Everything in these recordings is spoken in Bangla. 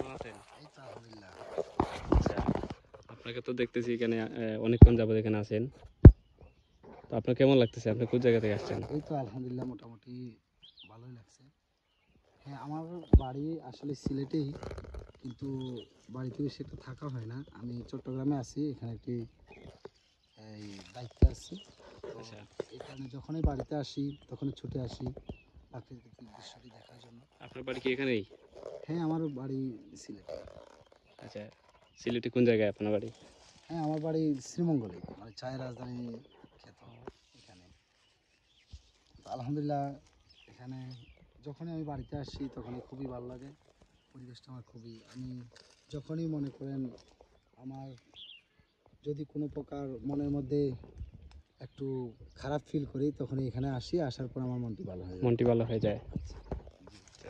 কেমন আছেন? এই তো আলহামদুলিল্লাহ। আচ্ছা, আপনাকে তো দেখতেছি এখানে অনেকক্ষণ যাবত এখানে আছেন। তো আপনার কেমন লাগতেছে? আপনি কোন জায়গা থেকে আসছেন? এই তো আলহামদুলিল্লাহ মোটামুটি ভালোই লাগছে। হ্যাঁ, আমার বাড়ি আসলে সিলেটেই, কিন্তু বাড়িতে বেশি একটা থাকা হয় না। আমি চট্টগ্রামে আছি, এখানে একটি এই দায়িত্বে আছি। তো আচ্ছা, এই কারণে যখনই বাড়িতে আসি তখনই ছুটে আসি প্রাকৃতিক দৃশ্যটি দেখার জন্য। আপনার বাড়ি কি এখানেই? হ্যাঁ, আমার বাড়ি সিলেটে। আচ্ছা, সিলেটে কোন জায়গায় আপনার বাড়ি? হ্যাঁ, আমার বাড়ি শ্রীমঙ্গলে, মানে চায়ের রাজধানী খ্যাত এখানে। তো আলহামদুলিল্লাহ, এখানে যখনই আমি বাড়িতে আসি তখনই খুবই ভালো লাগে। পরিবেশটা আমার খুবই, আমি যখনই মনে করেন আমার যদি কোনো প্রকার মনের মধ্যে একটু খারাপ ফিল করি তখনই এখানে আসি, আসার পর আমার মনটি ভালো হয়ে যায়। মনটি ভালো হয়ে যায়। আচ্ছা, জি। আচ্ছা,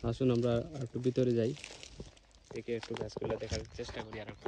আসুন আমরা আর একটু ভিতরে যাই, থেকে একটু গাছগুলো দেখার চেষ্টা করি আর একটু।